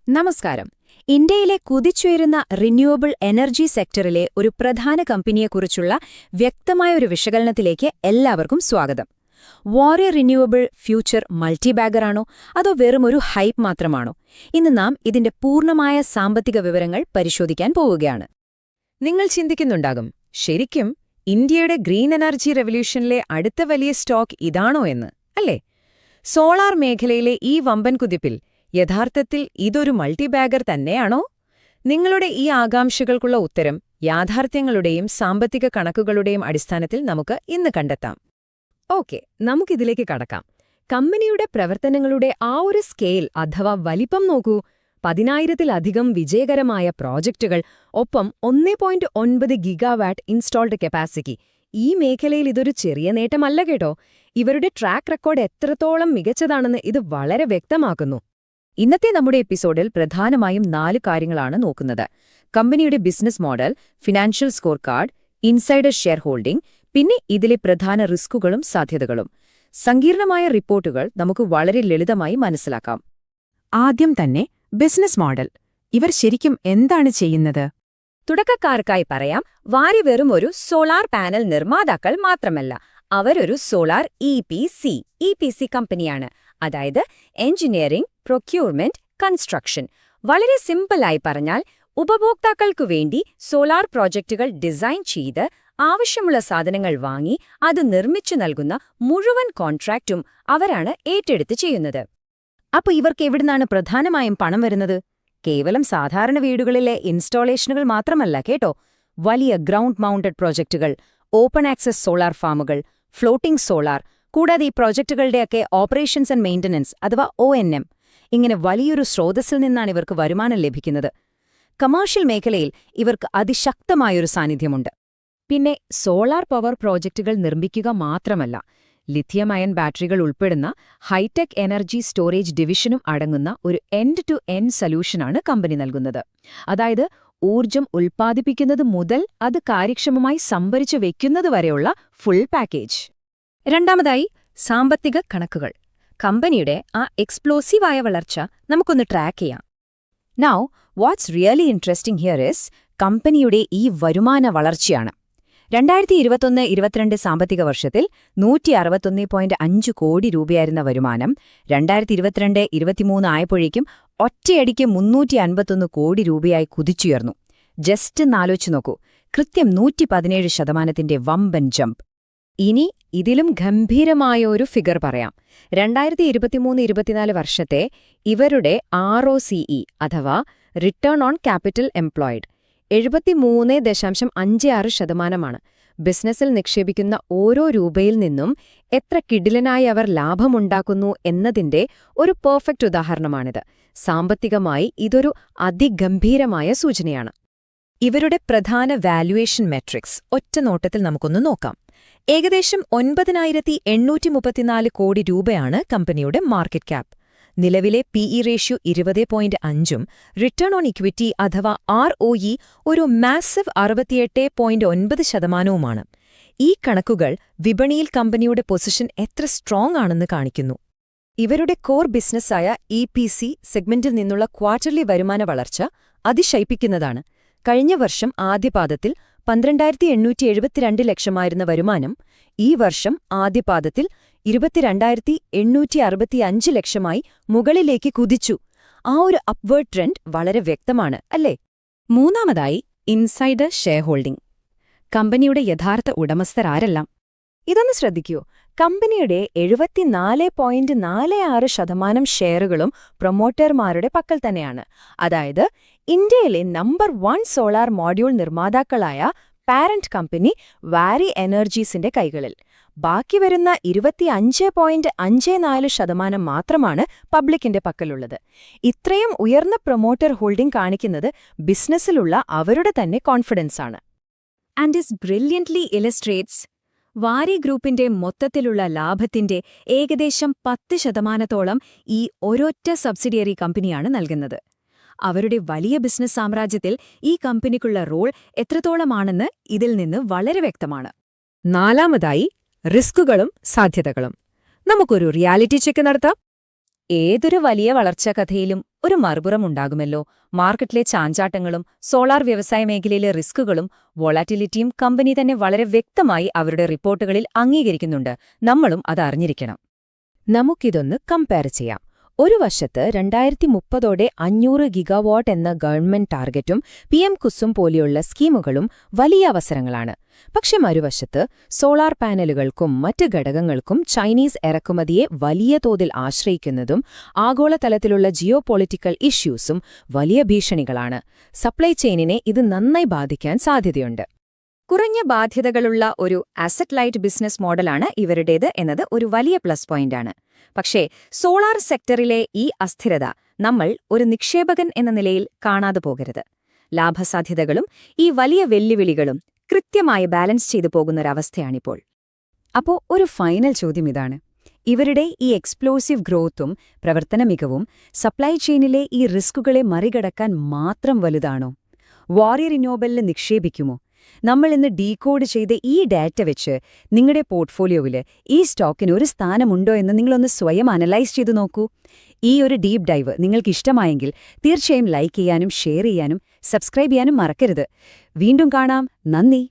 നമസ്കാരം. ഇന്ത്യയിലെ കുതിച്ചുയരുന്ന renewable energy സെക്ടറിലെ ഒരു പ്രധാന കമ്പനിയെക്കുറിച്ചുള്ള വ്യക്തമായ ഒരു വിശകലനത്തിലേക്ക് എല്ലാവർക്കും സ്വാഗതം. വാരിയർ റിന്യൂവബിൾ ഫ്യൂച്ചർ മൾട്ടിബാഗറാണോ അതോ വെറുമൊരു ഹൈപ്പ് മാത്രമാണോ? ഇന്ന് നാം ഇതിന്റെ പൂർണ്ണമായ സാമ്പത്തിക വിവരങ്ങൾ പരിശോധിക്കാൻ പോവുകയാണ്. നിങ്ങൾ ചിന്തിക്കുന്നുണ്ടാകും, ശരിക്കും ഇന്ത്യയുടെ ഗ്രീൻ എനർജി റെവല്യൂഷനിലെ അടുത്ത വലിയ സ്റ്റോക്ക് ഇതാണോ എന്ന്, അല്ലേ? സോളാർ മേഖലയിലെ ഈ വമ്പൻ കുതിപ്പിൽ യഥാർത്ഥത്തിൽ ഇതൊരു മൾട്ടിബാഗർ തന്നെയാണോ? നിങ്ങളുടെ ഈ ആകാംക്ഷകൾക്കുള്ള ഉത്തരം യാഥാർത്ഥ്യങ്ങളുടെയും സാമ്പത്തിക കണക്കുകളുടെയും അടിസ്ഥാനത്തിൽ നമുക്ക് ഇന്ന് കണ്ടെത്താം. ഓക്കെ, നമുക്കിതിലേക്ക് കടക്കാം. കമ്പനിയുടെ പ്രവർത്തനങ്ങളുടെ ആ ഒരു സ്കെയിൽ അഥവാ വലിപ്പം നോക്കൂ. 10,000-ത്തിലധികം വിജയകരമായ പ്രോജക്റ്റുകൾ, ഒപ്പം 1.9 ഗിഗാവാട്ട് ഇൻസ്റ്റാൾഡ് കപ്പാസിറ്റി. ഈ മേഖലയിൽ ഇതൊരു ചെറിയ നേട്ടമല്ല കേട്ടോ. ഇവരുടെ ട്രാക്ക് റെക്കോർഡ് എത്രത്തോളം മികച്ചതാണെന്ന് ഇത് വളരെ വ്യക്തമാക്കുന്നു. ഇന്നത്തെ നമ്മുടെ എപ്പിസോഡിൽ പ്രധാനമായും 4 കാര്യങ്ങളാണ് നോക്കുന്നത്. കമ്പനിയുടെ business model, financial score card, insider share holding, പിന്നെ ഇതിലെ പ്രധാന റിസ്കുകളും സാധ്യതകളും. സങ്കീർണമായ റിപ്പോർട്ടുകൾ നമുക്ക് വളരെ ലളിതമായി മനസ്സിലാക്കാം. ആദ്യം തന്നെ ബിസിനസ് മോഡൽ. ഇവർ ശരിക്കും എന്താണ് ചെയ്യുന്നത്? തുടക്കക്കാർക്കായി പറയാം, വാരി വെറും ഒരു സോളാർ പാനൽ നിർമ്മാതാക്കൾ മാത്രമല്ല, അവരൊരു സോളാർ ഇപിസി കമ്പനിയാണ്. അതായത് എഞ്ചിനീയറിംഗ്, പ്രൊക്യൂർമെന്റ്, കൺസ്ട്രക്ഷൻ. വളരെ സിമ്പിളായി പറഞ്ഞാൽ, ഉപഭോക്താക്കൾക്കു വേണ്ടി സോളാർ പ്രോജക്റ്റുകൾ ഡിസൈൻ ചെയ്ത് ആവശ്യമുള്ള സാധനങ്ങൾ വാങ്ങി അത് നിർമ്മിച്ചു നൽകുന്ന മുഴുവൻ കോൺട്രാക്റ്റും അവരാണ് ഏറ്റെടുത്ത് ചെയ്യുന്നത്. അപ്പൊ ഇവർക്ക് എവിടുന്നാണ് പ്രധാനമായും പണം വരുന്നത്? കേവലം സാധാരണ വീടുകളിലെ ഇൻസ്റ്റാളേഷനുകൾ മാത്രമല്ല കേട്ടോ. വലിയ ഗ്രൗണ്ട് മൗണ്ടഡ് പ്രോജക്റ്റുകൾ, ഓപ്പൺ ആക്സസ് സോളാർ ഫാമുകൾ, ഫ്ലോട്ടിംഗ് സോളാർ, കൂടാതെ ഈ പ്രോജക്റ്റുകളുടെയൊക്കെ ഓപ്പറേഷൻസ് ആൻഡ് മെയിന്റനൻസ് അഥവാ ONM, ഇങ്ങനെ വലിയൊരു സ്രോതസ്സിൽ നിന്നാണ് ഇവർക്ക് വരുമാനം ലഭിക്കുന്നത്. കമേഴ്ഷ്യൽ മേഖലയിൽ ഇവർക്ക് അതിശക്തമായൊരു സാന്നിധ്യമുണ്ട്. പിന്നെ സോളാർ പവർ പ്രോജക്റ്റുകൾ നിർമ്മിക്കുക മാത്രമല്ല, ലിഥിയം അയൺ ബാറ്ററികൾ ഉൾപ്പെടുന്ന ഹൈടെക് എനർജി സ്റ്റോറേജ് ഡിവിഷനും അടങ്ങുന്ന ഒരു എൻഡ് ടു എൻഡ് സൊല്യൂഷനാണ് കമ്പനി നൽകുന്നത്. അതായത് ഊർജം ഉൽപ്പാദിപ്പിക്കുന്നത് മുതൽ അത് കാര്യക്ഷമമായി സംഭരിച്ചു വയ്ക്കുന്നതുവരെയുള്ള ഫുൾ പാക്കേജ്. രണ്ടാമതായി, സാമ്പത്തിക കണക്കുകൾ. കമ്പനിയുടെ ആ എക്സ്പ്ലോസീവായ വളർച്ച നമുക്കൊന്ന് ട്രാക്ക് ചെയ്യാം. Now what's really interesting here is കമ്പനിയുടെ ഈ വരുമാന വളർച്ചയാണ്. 2021-22 സാമ്പത്തിക വർഷത്തിൽ 161.5 കോടി രൂപയായിരുന്ന വരുമാനം 2022-23 ആയപ്പോഴേക്കും ഒറ്റയടിക്ക് 351 കോടി രൂപയായി കുതിച്ചുയർന്നു. ജസ്റ്റ് ആലോചിച്ചു നോക്കൂ, കൃത്യം 117% വമ്പൻ ജമ്പ്. ഇനി ഇതിലും ഗംഭീരമായ ഒരു ഫിഗർ പറയാം. 2023-24 വർഷത്തെ ഇവരുടെ ROCE അഥവാ റിട്ടേൺ ഓൺ ക്യാപിറ്റൽ എംപ്ലോയിഡ് 73.56%. ബിസിനസ്സിൽ നിക്ഷേപിക്കുന്ന ഓരോ രൂപയിൽ നിന്നും എത്ര കിടിലനായി അവർ ലാഭമുണ്ടാക്കുന്നു എന്നതിന്റെ ഒരു പെർഫെക്റ്റ് ഉദാഹരണമാണിത്. സാമ്പത്തികമായി ഇതൊരു അതിഗംഭീരമായ സൂചനയാണ്. ഇവരുടെ പ്രധാന വാല്യുവേഷൻ മെട്രിക്സ് ഒറ്റ നോട്ടത്തിൽ നമുക്കൊന്ന് നോക്കാം. ഏകദേശം 9,834 കോടി രൂപയാണ് കമ്പനിയുടെ മാർക്കറ്റ് ക്യാപ്. നിലവിലെ PE റേഷ്യോ 20.5ഉം റിട്ടേൺ ഓൺ ഇക്വിറ്റി അഥവാ ROE ഒരു മാസീവ് 68.9%. ഈ കണക്കുകൾ വിപണിയിൽ കമ്പനിയുടെ പൊസിഷൻ എത്ര സ്ട്രോങ് ആണെന്ന് കാണിക്കുന്നു. ഇവരുടെ കോർ ബിസിനസ്സായ EPC സെഗ്മെന്റിൽ നിന്നുള്ള ക്വാർട്ടർലി വരുമാന വളർച്ച അതിശയിപ്പിക്കുന്നതാണ്. കഴിഞ്ഞ വർഷം ആദ്യപാദത്തിൽ 12,872 ലക്ഷമായിരുന്ന വരുമാനം ഈ വർഷം ആദ്യപാദത്തിൽ 22,865 ലക്ഷമായി മുകളിലേക്ക് കുതിച്ചു. ആ ഒരു അപ്വേർഡ് ട്രെൻഡ് വളരെ വ്യക്തമാണ്, അല്ലേ? മൂന്നാമതായി, ഇൻസൈഡർ ഷെയർ ഹോൾഡിംഗ്. കമ്പനിയുടെ യഥാർത്ഥ ഉടമസ്ഥരാരെല്ലാം? ഇതൊന്ന് ശ്രദ്ധിക്കൂ. കമ്പനിയുടെ 74.46% ഷെയറുകളും പ്രൊമോട്ടർമാരുടെ പക്കൽ തന്നെയാണ്. അതായത് ഇന്ത്യയിലെ നമ്പർ 1 സോളാർ മോഡ്യൂൾ നിർമ്മാതാക്കളായ പാരന്റ് കമ്പനി വാരി എനർജീസിന്റെ കൈകളിൽ. ബാക്കി വരുന്ന 25.54% മാത്രമാണ് പബ്ലിക്കിന്റെ പക്കലുള്ളത്. ഇത്രയും ഉയർന്ന പ്രൊമോട്ടർ ഹോൾഡിംഗ് കാണിക്കുന്നത് ബിസിനസ്സിലുള്ള അവരുടെ തന്നെ കോൺഫിഡൻസാണ്. ആൻഡ് ദിസ് ബ്രില്യന്റ്ലി ഇലസ്ട്രേറ്റ്സ് വാരി ഗ്രൂപ്പിന്റെ മൊത്തത്തിലുള്ള ലാഭത്തിന്റെ ഏകദേശം 10% ഈ ഒരൊറ്റ സബ്സിഡിയറി കമ്പനിയാണ് നൽകുന്നത്. അവരുടെ വലിയ ബിസിനസ് സാമ്രാജ്യത്തിൽ ഈ കമ്പനിക്കുള്ള റോൾ എത്രത്തോളമാണെന്ന് ഇതിൽ നിന്ന് വളരെ വ്യക്തമാണ്. നാലാമതായി, റിസ്കുകളും സാധ്യതകളും. നമുക്കൊരു റിയാലിറ്റി ചെക്ക് നടത്താം. ഏതൊരു വലിയ വളർച്ചാ കഥയിലും ഒരു മറുപുറമുണ്ടാകുമല്ലോ. മാർക്കറ്റിലെ ചാഞ്ചാട്ടങ്ങളും സോളാർ വ്യവസായ മേഖലയിലെ റിസ്കുകളും വോളാറ്റിലിറ്റിയും കമ്പനി തന്നെ വളരെ വ്യക്തമായി അവരുടെ റിപ്പോർട്ടുകളിൽ അംഗീകരിക്കുന്നുണ്ട്. നമ്മളും അത് അറിഞ്ഞിരിക്കണം. നമുക്കിതൊന്ന് കമ്പയർ ചെയ്യാം. ഒരു വശത്ത് 2030ഓടെ 500 ഗിഗാവാട്ട് എന്ന ഗവൺമെന്റ് ടാർഗറ്റും PM കുസും പോലെയുള്ള സ്കീമുകളും വലിയ അവസരങ്ങളാണ്. പക്ഷെ മറുവശത്ത് സോളാർ പാനലുകൾക്കും മറ്റ് ഘടകങ്ങൾക്കും ചൈനീസ് ഇറക്കുമതിയെ വലിയ തോതിൽ ആശ്രയിക്കുന്നതും ആഗോളതലത്തിലുള്ള ജിയോപൊളിറ്റിക്കൽ ഇഷ്യൂസും വലിയ ഭീഷണികളാണ്. സപ്ലൈ ചെയിനിനെ ഇത് നന്നായി ബാധിക്കാൻ സാധ്യതയുണ്ട്. കുറഞ്ഞ ബാധ്യതകളുള്ള ഒരു അസറ്റ് ലൈറ്റ് ബിസിനസ് മോഡലാണ് ഇവരുടേത് എന്നത് ഒരു വലിയ പ്ലസ് പോയിന്റാണ്. പക്ഷേ സോളാർ സെക്ടറിലെ ഈ അസ്ഥിരത നമ്മൾ ഒരു നിക്ഷേപകൻ എന്ന നിലയിൽ കാണാതെ പോകരുത്. ലാഭസാധ്യതകളും ഈ വലിയ വെല്ലുവിളികളും കൃത്യമായി ബാലൻസ് ചെയ്തു പോകുന്നൊരവസ്ഥയാണിപ്പോൾ. അപ്പോ ഒരു ഫൈനൽ ചോദ്യം ഇതാണ്: ഇവരുടെ ഈ എക്സ്പ്ലോസീവ് ഗ്രോത്തും പ്രവർത്തന മികവും സപ്ലൈ ചെയിനിലെ ഈ റിസ്കുകളെ മറികടക്കാൻ മാത്രം വലുതാണോ? വാരിയർ റിന്യൂവബിളിൽ നിക്ഷേപിക്കുമോ? നമ്മൾ ഇന്ന് ഡീകോഡ് ചെയ്ത ഈ ഡാറ്റ വെച്ച് നിങ്ങളുടെ പോർട്ട്ഫോളിയോയിൽ ഈ സ്റ്റോക്കിന് ഒരു സ്ഥാനമുണ്ടോ എന്ന് നിങ്ങളൊന്ന് സ്വയം അനലൈസ് ചെയ്തു നോക്കൂ. ഈ ഒരു ഡീപ് ഡൈവ് നിങ്ങൾക്ക് ഇഷ്ടമായെങ്കിൽ തീർച്ചയായും ലൈക്ക് ചെയ്യാനും ഷെയർ ചെയ്യാനും സബ്സ്ക്രൈബ് ചെയ്യാനും മറക്കരുത്. വീണ്ടും കാണാം. നന്ദി.